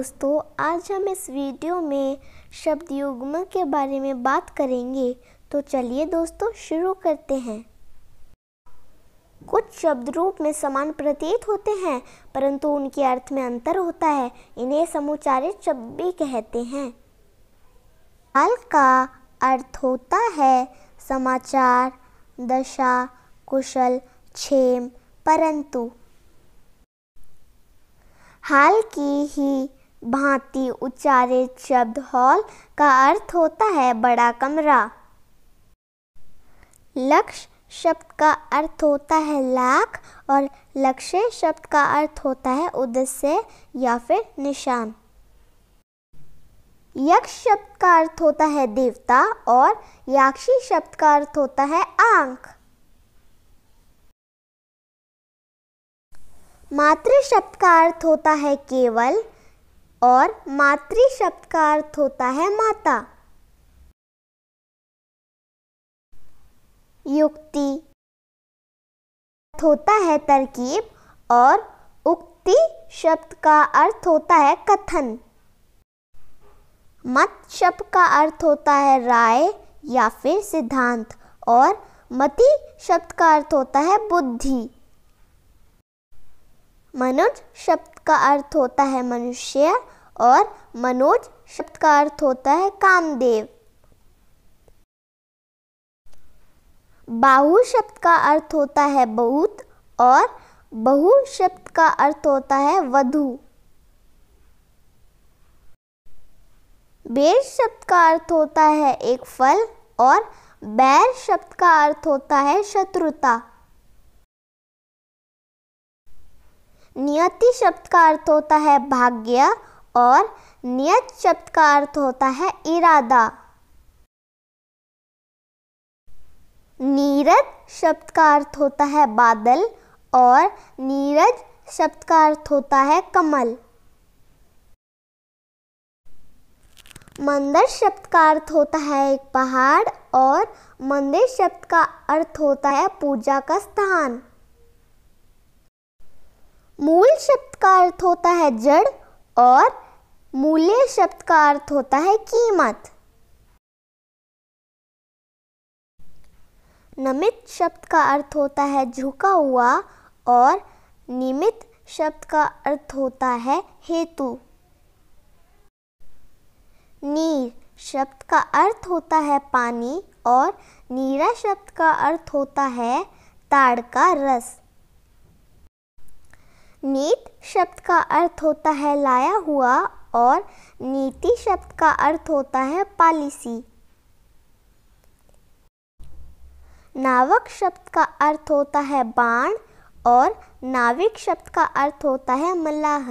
दोस्तों, आज हम इस वीडियो में शब्द युग्म के बारे में बात करेंगे। तो चलिए दोस्तों शुरू करते हैं। कुछ शब्द रूप में समान प्रतीत होते हैं, परंतु उनके अर्थ में अंतर होता है। इन्हें समुच्चारित शब्द भी कहते हैं। हाल का अर्थ होता है समाचार, दशा, कुशल, क्षेम, परंतु। हाल की ही भांति उच्चारित शब्द हॉल का अर्थ होता है बड़ा कमरा। लक्ष्य शब्द का अर्थ होता है लाख और लक्ष्य शब्द का अर्थ होता है उद्देश्य या फिर निशान। यक्ष शब्द का अर्थ होता है देवता और याक्षी शब्द का अर्थ होता है आंख। मातृ शब्द का अर्थ होता है केवल और मातृ शब्द का अर्थ होता है माता। युक्ति होता है तरकीब और उक्ति शब्द का अर्थ होता है कथन। मत शब्द का अर्थ होता है राय या फिर सिद्धांत और मति शब्द का अर्थ होता है बुद्धि। मनुज शब्द का अर्थ होता है मनुष्य और मनोज शब्द का अर्थ होता है कामदेव। बाहु शब्द का अर्थ होता है बहुत और बहु शब्द का अर्थ होता है वधू। बेर शब्द का अर्थ होता है एक फल और बैर शब्द का अर्थ होता है शत्रुता। नियति शब्द का अर्थ होता है भाग्य और नियत शब्द का अर्थ होता है इरादा। नीरद शब्द का अर्थ होता है बादल और नीरज शब्द का अर्थ होता है कमल। मंदिर शब्द का अर्थ होता है एक पहाड़ और मंदिर शब्द का अर्थ होता है पूजा का स्थान। मूल शब्द का अर्थ होता है जड़ और मूल्य शब्द का अर्थ होता है कीमत। नमित शब्द का अर्थ होता है झुका हुआ और निमित शब्द का अर्थ होता है हेतु। नीर शब्द का अर्थ होता है पानी और नीरा शब्द का अर्थ होता है ताड़ का रस। नीत शब्द का अर्थ होता है लाया हुआ और नीति शब्द का अर्थ होता है पॉलिसी। नावक शब्द का अर्थ होता है बाण और नाविक शब्द का अर्थ होता है मल्लाह।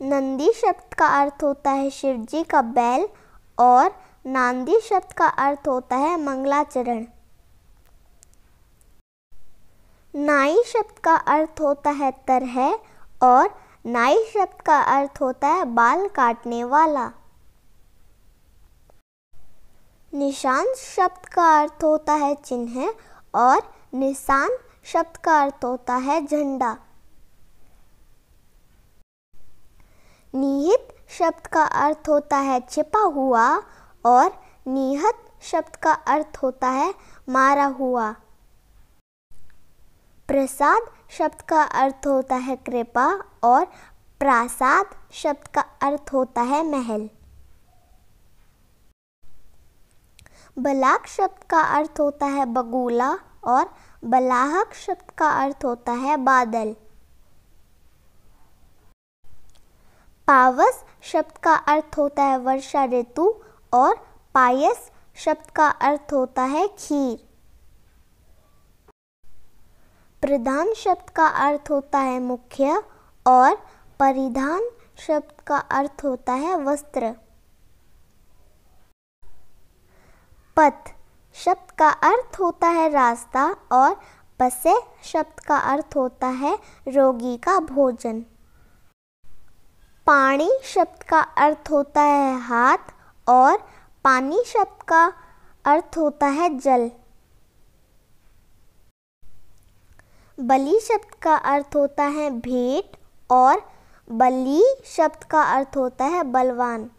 नंदी शब्द का अर्थ होता है शिवजी का बैल और नांदी शब्द का अर्थ होता है मंगलाचरण। नाई शब्द का अर्थ होता है तरह और नाई शब्द का अर्थ होता है बाल काटने वाला। निशान शब्द का अर्थ होता है चिन्ह और निशान शब्द का अर्थ होता है झंडा। निहित शब्द का अर्थ होता है छिपा हुआ और निहत शब्द का अर्थ होता है मारा हुआ। प्रसाद शब्द का अर्थ होता है कृपा और प्रासाद शब्द का अर्थ होता है महल। बलाक शब्द का अर्थ होता है बगुला और बलाहक शब्द का अर्थ होता है बादल। पावस शब्द का अर्थ होता है वर्षा ऋतु और पायस शब्द का अर्थ होता है खीर। प्रधान शब्द का अर्थ होता है मुख्य और परिधान शब्द का अर्थ होता है वस्त्र। पथ शब्द का अर्थ होता है रास्ता और पसे शब्द का अर्थ होता है रोगी का भोजन। पानी शब्द का अर्थ होता है हाथ और पानी शब्द का अर्थ होता है जल। बलि शब्द का अर्थ होता है भेंट और बली शब्द का अर्थ होता है बलवान।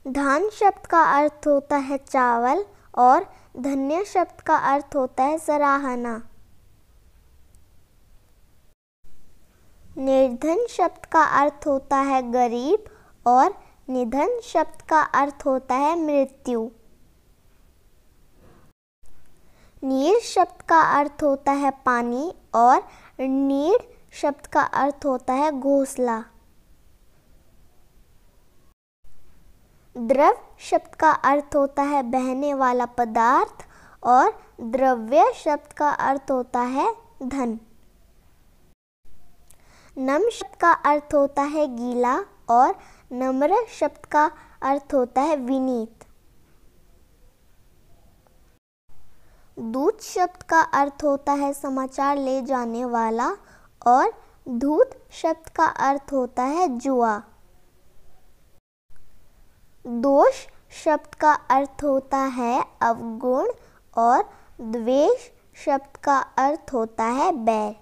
धान शब्द का अर्थ होता है चावल और धन्य शब्द का अर्थ होता है सराहना। निर्धन शब्द का अर्थ होता है गरीब और निधन शब्द का अर्थ होता है मृत्यु। नीर शब्द का अर्थ होता है पानी और नीड़ शब्द का अर्थ होता है घोंसला। द्रव शब्द का अर्थ होता है बहने वाला पदार्थ और द्रव्य शब्द का अर्थ होता है धन। नम शब्द का अर्थ होता है गीला और नम्र शब्द का अर्थ होता है विनीत। दूत शब्द का अर्थ होता है समाचार ले जाने वाला और धूत शब्द का अर्थ होता है जुआ। दोष शब्द का अर्थ होता है अवगुण और द्वेष शब्द का अर्थ होता है बैर।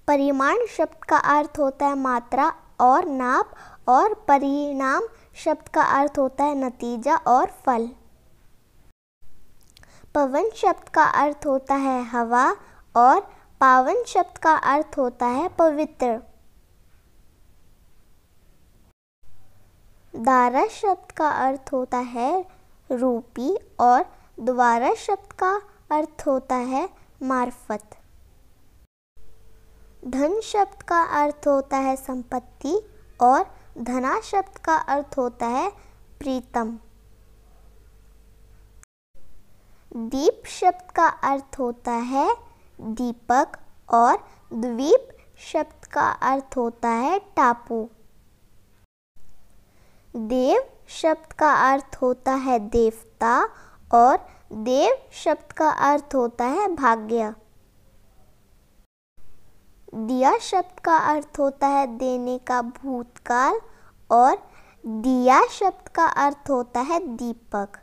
परिमाण शब्द का अर्थ होता है मात्रा और नाप और परिणाम शब्द का अर्थ होता है नतीजा और फल। पवन शब्द का अर्थ होता है हवा और पावन शब्द का अर्थ होता है पवित्र। दारा शब्द का अर्थ होता है रूपी और द्वारा शब्द का अर्थ होता है मार्फत। धन शब्द का अर्थ होता है संपत्ति और धना शब्द का अर्थ होता है प्रीतम। दीप शब्द का अर्थ होता है दीपक और द्वीप शब्द का अर्थ होता है टापू। देव शब्द का अर्थ होता है देवता और देव शब्द का अर्थ होता है भाग्य। दिया शब्द का अर्थ होता है देने का भूतकाल और दिया शब्द का अर्थ होता है दीपक।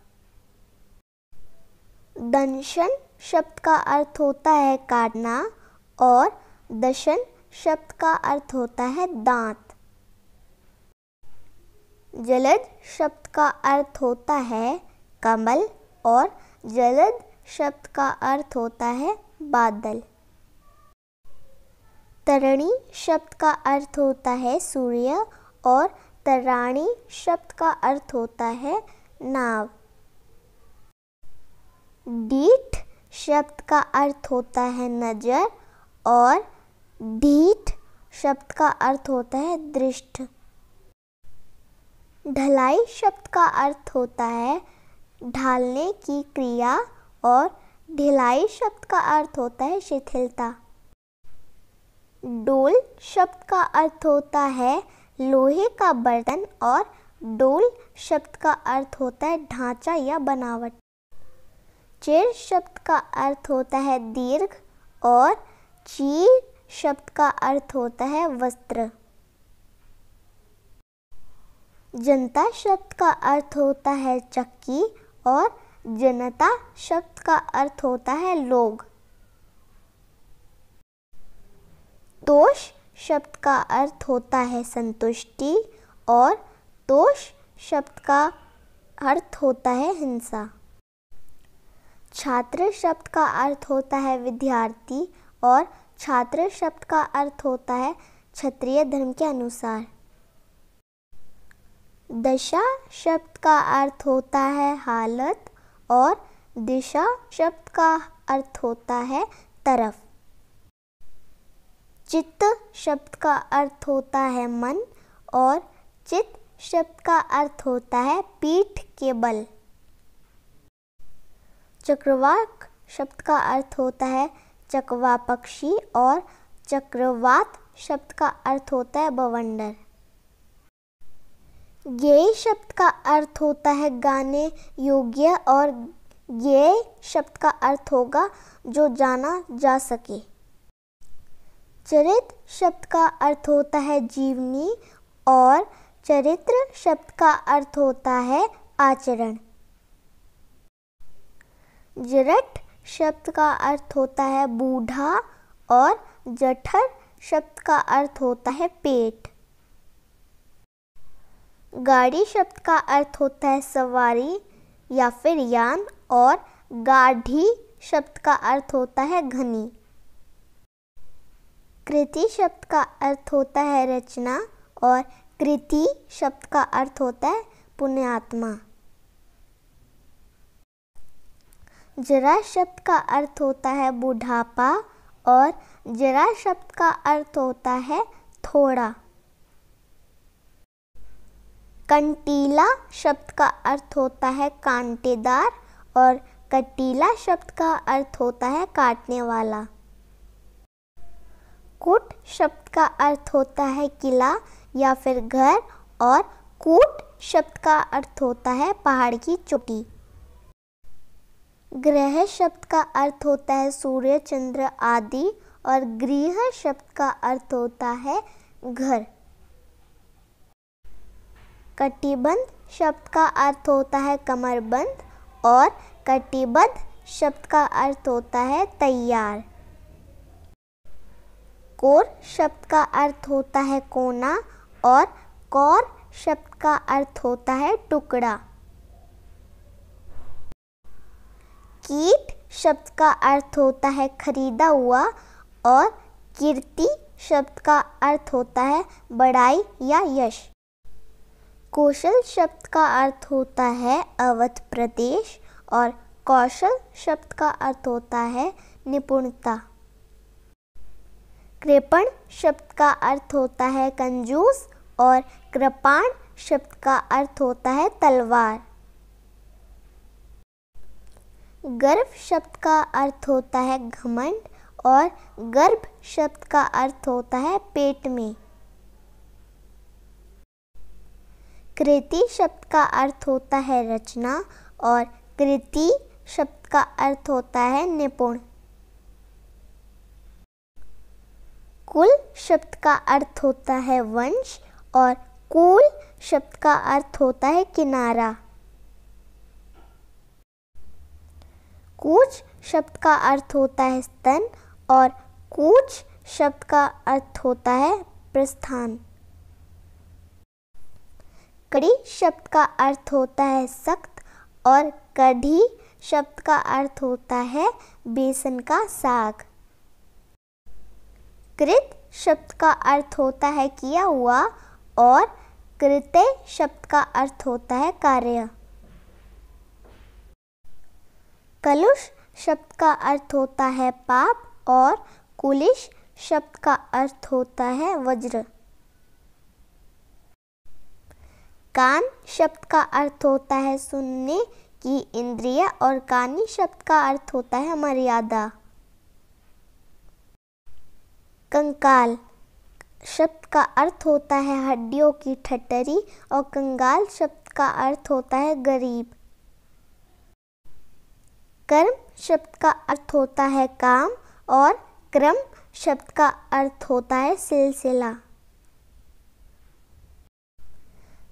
दंशन शब्द का अर्थ होता है काटना और दशन शब्द का अर्थ होता है दांत। जलद शब्द का अर्थ होता है कमल और जलद शब्द का अर्थ होता है बादल। तरणी शब्द का अर्थ होता है सूर्य और तराणी शब्द का अर्थ होता है नाव। डीठ शब्द का अर्थ होता है नजर और ढीठ शब्द का अर्थ होता है दृष्ट। ढलाई शब्द का अर्थ होता है ढालने की क्रिया और ढिलाई शब्द का अर्थ होता है शिथिलता। डोल शब्द का अर्थ होता है लोहे का बर्तन और डोल शब्द का अर्थ होता है ढांचा या बनावट। चेर शब्द का अर्थ होता है दीर्घ और चीर शब्द का अर्थ होता है वस्त्र। जनता शब्द का अर्थ होता है चक्की और जनता शब्द का अर्थ होता है लोग। तोष शब्द का अर्थ होता है संतुष्टि और तोष शब्द का अर्थ होता है हिंसा। छात्र शब्द का अर्थ होता है विद्यार्थी और छात्र शब्द का अर्थ होता है क्षत्रिय धर्म के अनुसार। दशा शब्द का अर्थ होता है हालत और दिशा शब्द का अर्थ होता है तरफ। चित्त शब्द का अर्थ होता है मन और चित्त शब्द का अर्थ होता है पीठ के बल। चक्रवाक शब्द का अर्थ होता है चकवा पक्षी और चक्रवात शब्द का अर्थ होता है बवंडर। ज्ञेय शब्द का अर्थ होता है गाने योग्य और ज्ञेय शब्द का अर्थ होगा जो जाना जा सके। चरित शब्द का अर्थ होता है जीवनी और चरित्र शब्द का अर्थ होता है आचरण। जरट शब्द का अर्थ होता है बूढ़ा और जठर शब्द का अर्थ होता है पेट। गाड़ी शब्द का अर्थ होता है सवारी या फिर यान और गाढ़ी शब्द का अर्थ होता है घनी। कृति शब्द का अर्थ होता है रचना और कृति शब्द का अर्थ होता है पुण्यात्मा। जरा शब्द का अर्थ होता है बुढ़ापा और जरा शब्द का अर्थ होता है थोड़ा। कंटीला शब्द का अर्थ होता है कांटेदार और कटीला शब्द का अर्थ होता है काटने वाला। कूट शब्द का अर्थ होता है किला या फिर घर और कूट शब्द का अर्थ होता है पहाड़ की चोटी। ग्रह शब्द का अर्थ होता है सूर्य चंद्र आदि और गृह शब्द का अर्थ होता है घर। कटिबंध शब्द का अर्थ होता है कमरबंद और कटिबद्ध शब्द का अर्थ होता है तैयार। कोर शब्द का अर्थ होता है कोना और कौर शब्द का अर्थ होता है टुकड़ा। कीट शब्द का अर्थ होता है खरीदा हुआ और कीर्ति शब्द का अर्थ होता है बड़ाई या यश। कौशल शब्द का अर्थ होता है अवध प्रदेश और कौशल शब्द का अर्थ होता है निपुणता। कृपण शब्द का अर्थ होता है कंजूस और कृपाण शब्द का अर्थ होता है तलवार। गर्भ शब्द का अर्थ होता है घमंड और गर्भ शब्द का अर्थ होता है पेट में। कृति शब्द का अर्थ होता है रचना और कृति शब्द का अर्थ होता है निपुण। कुल शब्द का अर्थ होता है वंश और कुल शब्द का अर्थ होता है किनारा। कूच शब्द का अर्थ होता है स्तन और कूच शब्द का अर्थ होता है प्रस्थान। कड़ी शब्द का अर्थ होता है सख्त और कढ़ी शब्द का अर्थ होता है बेसन का साग। कृत शब्द का अर्थ होता है किया हुआ और कृत्य शब्द का अर्थ होता है कार्य। कलुष शब्द का अर्थ होता है पाप और कुलिश शब्द का अर्थ होता है वज्र। कान शब्द का अर्थ होता है सुनने की इंद्रिय और कानी शब्द का अर्थ होता है मर्यादा। कंकाल शब्द का अर्थ होता है हड्डियों की ठट्ठरी और कंगाल शब्द का अर्थ होता है गरीब। कर्म शब्द का अर्थ होता है काम और क्रम शब्द का अर्थ होता है सिलसिला।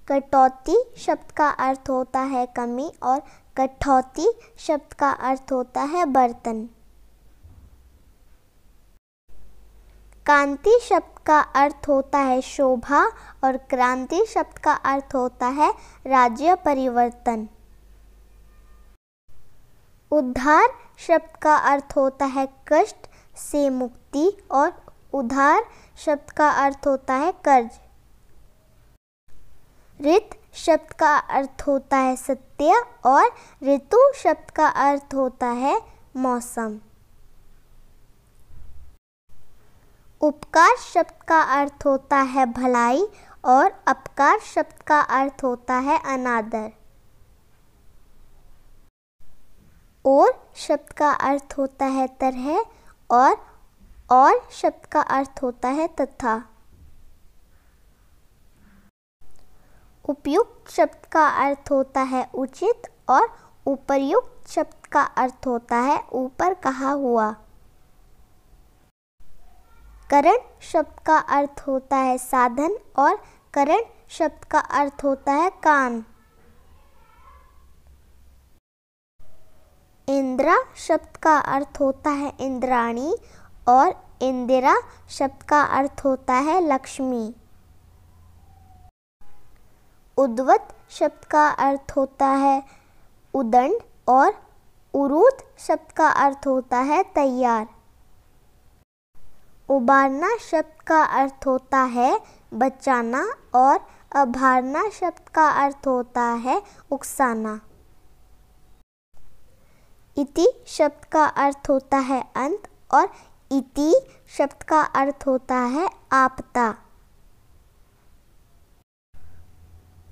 कटौती शब्द का अर्थ होता है कमी और कठौती शब्द का अर्थ होता है बर्तन। कांति शब्द का अर्थ होता है शोभा और क्रांति शब्द का अर्थ होता है राज्य परिवर्तन। उद्धार शब्द का अर्थ होता है कष्ट से मुक्ति और उधार शब्द का अर्थ होता है कर्ज। ऋत शब्द का अर्थ होता है सत्य और ऋतु शब्द का अर्थ होता है मौसम। उपकार शब्द का अर्थ होता है भलाई और अपकार शब्द का अर्थ होता है अनादर। और शब्द का अर्थ होता है तरह और शब्द का अर्थ होता है तथा। उपयुक्त शब्द का अर्थ होता है उचित और उपर्युक्त शब्द का अर्थ होता है ऊपर कहा हुआ। करण शब्द का अर्थ होता है साधन और करण शब्द का अर्थ होता है कान। इंद्रा शब्द का अर्थ होता है इंद्राणी और इंदिरा शब्द का अर्थ होता है लक्ष्मी। उद्वत शब्द का अर्थ होता है उदंड और उरूद शब्द का अर्थ होता है तैयार। उबारना शब्द का अर्थ होता है बचाना और अभारना शब्द का अर्थ होता है उकसाना। इति शब्द का अर्थ होता है अंत और इति शब्द का अर्थ होता है आपदा।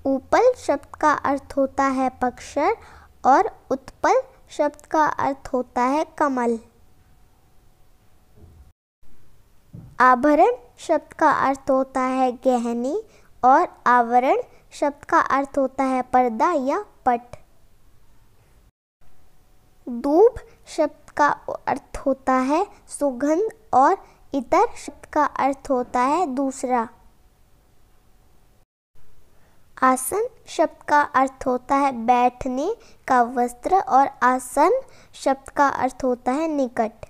उपल शब्द का अर्थ होता है पक्षर और उत्पल शब्द का अर्थ होता है कमल। आभरण शब्द का अर्थ होता है गहनी और आवरण शब्द का अर्थ होता है पर्दा या पट। दूब शब्द का अर्थ होता है सुगंध और इतर शब्द का अर्थ होता है दूसरा। आसन शब्द का अर्थ होता है बैठने का वस्त्र और आसन शब्द का अर्थ होता है निकट।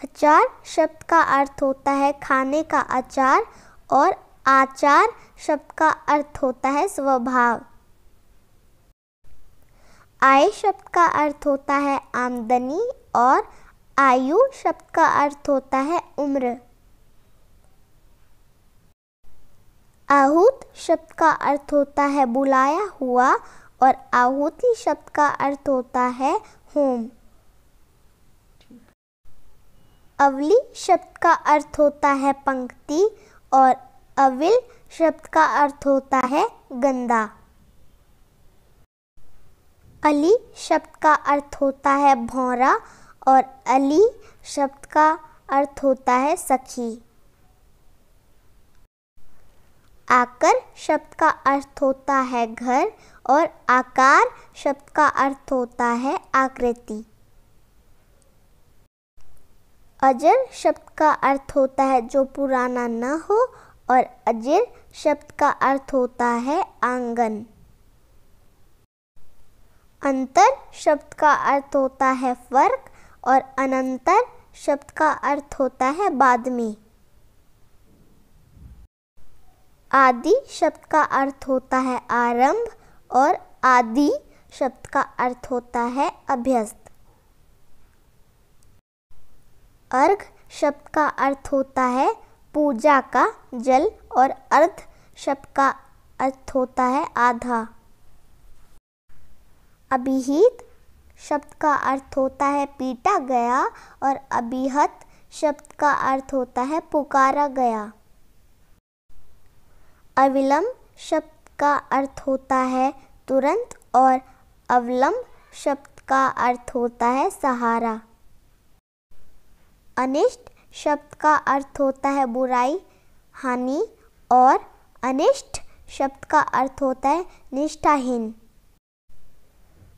अचार शब्द का अर्थ होता है खाने का अचार और आचार शब्द का अर्थ होता है स्वभाव। आय शब्द का अर्थ होता है आमदनी और आयु शब्द का अर्थ होता है उम्र। आहूत शब्द का अर्थ होता है बुलाया हुआ और आहुति शब्द का अर्थ होता है होम। अवली शब्द का अर्थ होता है पंक्ति और अविल शब्द का अर्थ होता है गंदा। अली शब्द का अर्थ होता है भौरा और अली शब्द का अर्थ होता है सखी। आकर शब्द का अर्थ होता है घर और आकार शब्द का अर्थ होता है आकृति। अजर शब्द का अर्थ होता है जो पुराना न हो और अजिर शब्द का अर्थ होता है आंगन। अंतर शब्द का अर्थ होता है फर्क और अनंतर शब्द का अर्थ होता है बाद में। आदि शब्द का अर्थ होता है आरंभ और आदि शब्द का अर्थ होता है अभ्यस्त। अर्घ शब्द का अर्थ होता है पूजा का जल और अर्ध शब्द का अर्थ होता है आधा। अभिहित शब्द का अर्थ होता है पीटा गया और अभिहत शब्द का अर्थ होता है पुकारा गया। अविलंब शब्द का अर्थ होता है तुरंत और अवलंब शब्द का अर्थ होता है सहारा। अनिष्ट शब्द का अर्थ होता है बुराई हानि और अनिष्ट शब्द का अर्थ होता है निष्ठाहीन।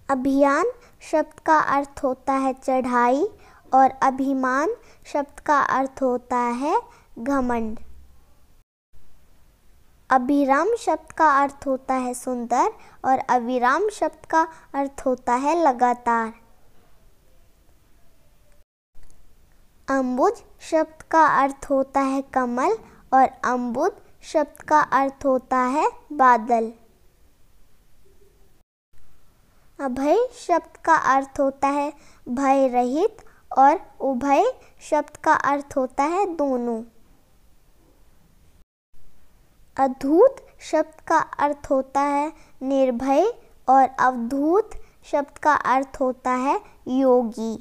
अभियान शब्द का अर्थ होता है चढ़ाई और अभिमान शब्द का अर्थ होता है घमंड। अभिराम शब्द का अर्थ होता है सुंदर और अविराम शब्द का अर्थ होता है लगातार। अम्बुज शब्द का अर्थ होता है कमल और अम्बुद शब्द का अर्थ होता है बादल। अभय शब्द का अर्थ होता है भय रहित और उभय शब्द का अर्थ होता है दोनों। अद्भुत शब्द का अर्थ होता है निर्भय और अवधूत शब्द का अर्थ होता है योगी।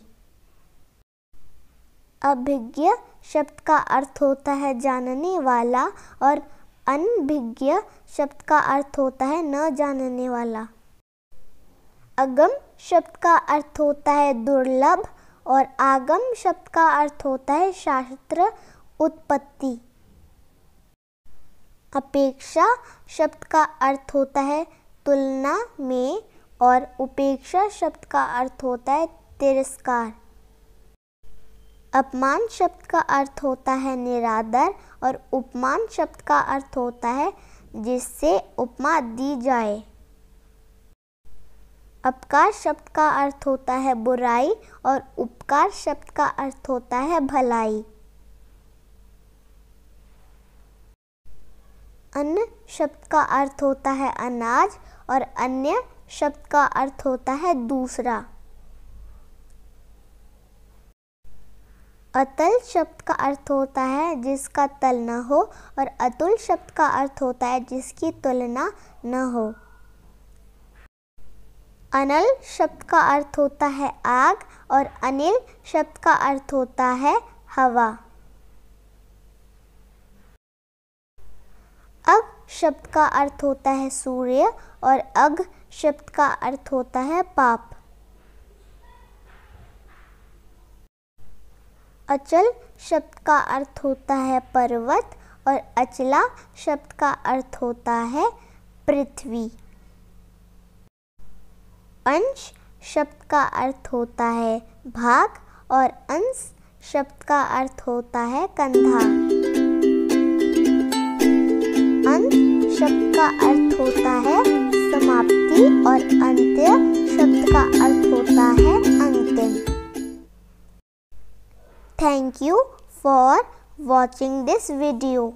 अभिज्ञ शब्द का अर्थ होता है जानने वाला और अनभिज्ञ शब्द का अर्थ होता है न जानने वाला। अगम शब्द का अर्थ होता है दुर्लभ और आगम शब्द का अर्थ होता है शास्त्र उत्पत्ति। अपेक्षा शब्द का अर्थ होता है तुलना में और उपेक्षा शब्द का अर्थ होता है तिरस्कार। अपमान शब्द का अर्थ होता है निरादर और उपमान शब्द का अर्थ होता है जिससे उपमा दी जाए। अपकार शब्द का अर्थ होता है बुराई और उपकार शब्द का अर्थ होता है भलाई। अन्न शब्द का अर्थ होता है अनाज और अन्य शब्द का अर्थ होता है दूसरा। अतल शब्द का अर्थ होता है जिसका तल न हो और अतुल शब्द का अर्थ होता है जिसकी तुलना न हो। अनल शब्द का अर्थ होता है आग और अनिल शब्द का अर्थ होता है हवा। अग शब्द का अर्थ होता है सूर्य और अघ शब्द का अर्थ होता है पाप। अचल शब्द का अर्थ होता है पर्वत और अचला शब्द का अर्थ होता है पृथ्वी। अंश शब्द का अर्थ होता है भाग और अंश शब्द का अर्थ होता है कंधा। अंत शब्द का अर्थ होता है समाप्ति और अंत्य शब्द का अर्थ होता है अंतिम। Thank you for watching this video.